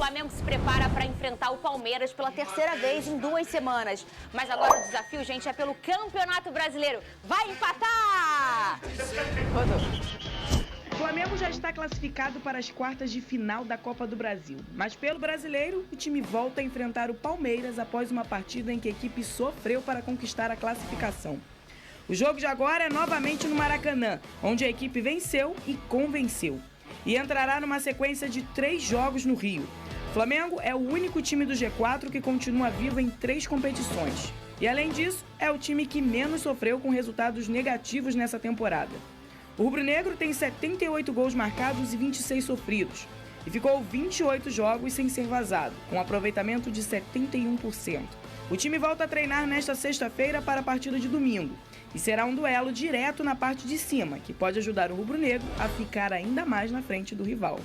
Flamengo se prepara para enfrentar o Palmeiras pela terceira vez em 2 semanas. Mas agora o desafio, gente, é pelo Campeonato Brasileiro. Vai empatar! O Flamengo já está classificado para as quartas de final da Copa do Brasil. Mas pelo Brasileiro, o time volta a enfrentar o Palmeiras após uma partida em que a equipe sofreu para conquistar a classificação. O jogo de agora é novamente no Maracanã, onde a equipe venceu e convenceu. E entrará numa sequência de 3 jogos no Rio. O Flamengo é o único time do G4 que continua vivo em 3 competições. E além disso, é o time que menos sofreu com resultados negativos nessa temporada. O rubro-negro tem 78 gols marcados e 26 sofridos. E ficou 28 jogos sem ser vazado, com aproveitamento de 71%. O time volta a treinar nesta sexta-feira para a partida de domingo. E será um duelo direto na parte de cima, que pode ajudar o rubro-negro a ficar ainda mais na frente do rival.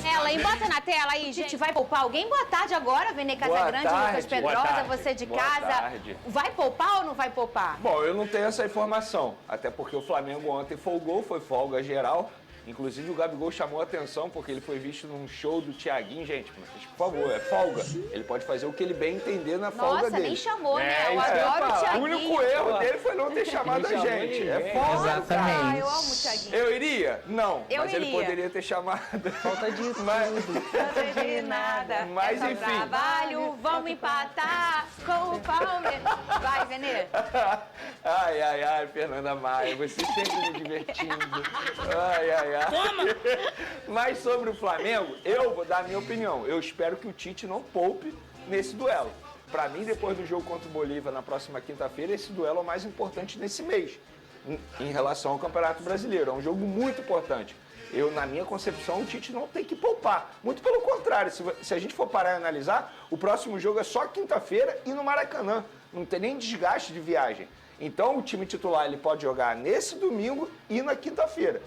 Ela, bota na tela aí, gente. Vai poupar alguém? Boa tarde agora, Vene Casagrande, Lucas Pedrosa, você de casa. Tarde. Vai poupar ou não vai poupar? Bom, eu não tenho essa informação, até porque o Flamengo ontem folgou, foi folga geral. Inclusive o Gabigol chamou a atenção porque ele foi visto num show do Thiaguinho, gente, mas, por favor, é folga. Ele pode fazer o que ele bem entender na folga dele. Nossa, nem chamou, né? Eu adoro o O Thiaguinho. único erro dele foi não ter chamado a gente. É folga. Exatamente. Ah, eu amo o Thiaguinho. Eu iria? Não, Eu mas iria. ele poderia ter chamado. Falta disso. Não sei de nada. Mas, é só enfim. trabalho, vamos empatar com o Palmeiras. Vai, Vene. Ai, Fernanda Maia, você sempre me divertindo. Ai. Toma! Mas sobre o Flamengo, eu vou dar a minha opinião. Eu espero que o Tite não poupe nesse duelo. Para mim, depois do jogo contra o Bolívar na próxima quinta-feira, esse duelo é o mais importante nesse mês, em relação ao Campeonato Brasileiro. É um jogo muito importante. Na minha concepção, o Tite não tem que poupar. Muito pelo contrário, se a gente for parar e analisar, o próximo jogo é só quinta-feira e no Maracanã. Não tem nem desgaste de viagem. Então, o time titular ele pode jogar nesse domingo e na quinta-feira.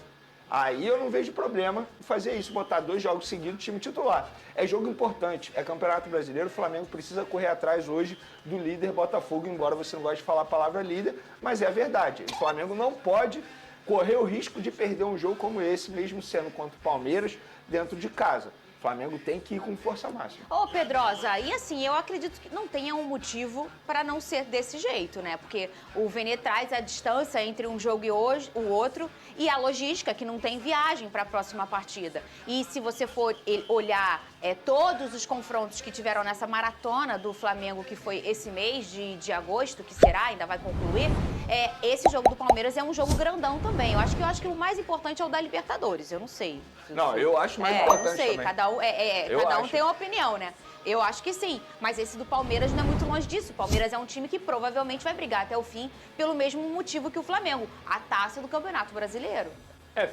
Aí eu não vejo problema em fazer isso, botar 2 jogos seguidos time titular. É jogo importante, é Campeonato Brasileiro, o Flamengo precisa correr atrás hoje do líder Botafogo, embora você não goste de falar a palavra líder, mas é a verdade. O Flamengo não pode correr o risco de perder um jogo como esse, mesmo sendo contra o Palmeiras, dentro de casa. O Flamengo tem que ir com força máxima. Ô, Pedrosa, e assim, eu acredito que não tenha um motivo para não ser desse jeito, né? Porque o Vene traz a distância entre um jogo e o outro e a logística, que não tem viagem para a próxima partida. E se você for olhar todos os confrontos que tiveram nessa maratona do Flamengo, que foi esse mês de agosto, que será, ainda vai concluir, esse jogo do Palmeiras é um jogo grandão também. Eu acho que o mais importante é o da Libertadores, eu não sei. Não, eu acho mais importante eu não sei, também. cada um tem uma opinião, né? Eu acho que sim, mas esse do Palmeiras não é muito longe disso. O Palmeiras é um time que provavelmente vai brigar até o fim pelo mesmo motivo que o Flamengo, a taça do Campeonato Brasileiro.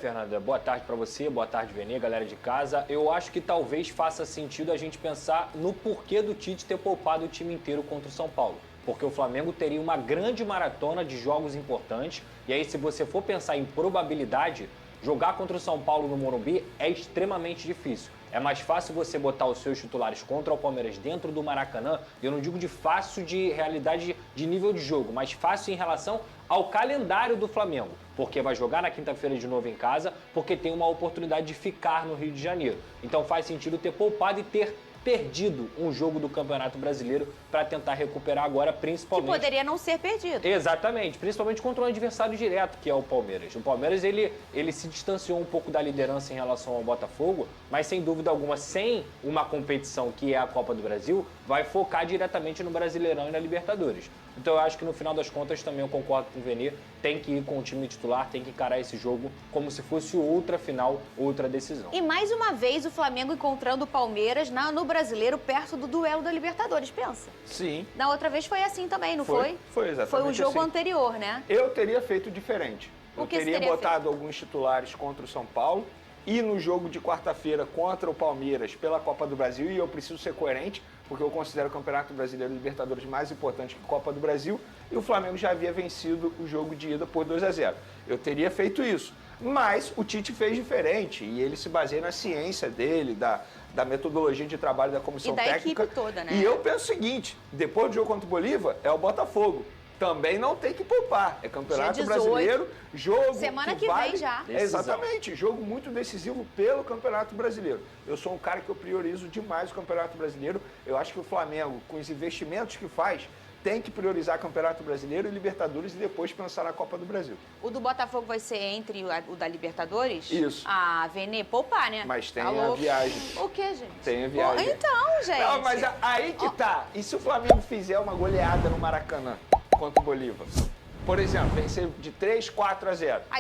Fernanda, boa tarde pra você, boa tarde, Vene, galera de casa. Eu acho que talvez faça sentido a gente pensar no porquê do Tite ter poupado o time inteiro contra o São Paulo. Porque o Flamengo teria uma grande maratona de jogos importantes. E aí, se você for pensar em probabilidade, jogar contra o São Paulo no Morumbi é extremamente difícil. É mais fácil você botar os seus titulares contra o Palmeiras dentro do Maracanã. Eu não digo de fácil de realidade de nível de jogo, mas fácil em relação ao calendário do Flamengo. Porque vai jogar na quinta-feira de novo em casa, porque tem uma oportunidade de ficar no Rio de Janeiro. Então faz sentido ter poupado e ter perdido um jogo do Campeonato Brasileiro para tentar recuperar agora, principalmente... Que poderia não ser perdido. Exatamente, principalmente contra um adversário direto, que é o Palmeiras. O Palmeiras, ele se distanciou um pouco da liderança em relação ao Botafogo, mas sem dúvida alguma, sem uma competição que é a Copa do Brasil, vai focar diretamente no Brasileirão e na Libertadores. Então eu acho que no final das contas também eu concordo com o Vene, tem que ir com o time titular, tem que encarar esse jogo como se fosse outra final, outra decisão. E mais uma vez o Flamengo encontrando o Palmeiras no Brasileiro perto do duelo da Libertadores, pensa. Sim. Na outra vez foi assim também, não foi? Foi exatamente Foi o jogo assim. anterior, né? Eu teria feito diferente. O Eu que você teria teria botado alguns titulares contra o São Paulo e no jogo de quarta-feira contra o Palmeiras pela Copa do Brasil, e eu preciso ser coerente, porque eu considero o Campeonato Brasileiro e Libertadores mais importante que a Copa do Brasil, e o Flamengo já havia vencido o jogo de ida por 2-0. Eu teria feito isso, mas o Tite fez diferente, e ele se baseia na ciência dele, da metodologia de trabalho da comissão E da técnica. equipe toda, né? E eu penso o seguinte, depois do jogo contra o Bolívar, é o Botafogo. também não tem que poupar. É Campeonato Dia 18. Brasileiro, jogo Semana que vale, vem já. Exatamente, jogo muito decisivo pelo Campeonato Brasileiro. Eu sou um cara que eu priorizo demais o Campeonato Brasileiro. Eu acho que o Flamengo, com os investimentos que faz, tem que priorizar Campeonato Brasileiro e Libertadores e depois pensar na Copa do Brasil. O do Botafogo vai ser entre o da Libertadores? Isso. Ah, Vene, poupar, né? Mas tem Tá a louco. viagem. O quê, gente? Tem a viagem. Então, gente. Não, mas aí que tá. E se o Flamengo fizer uma goleada no Maracanã contra o Bolívar? Por exemplo, vencer de 3, 4 a 0. Aí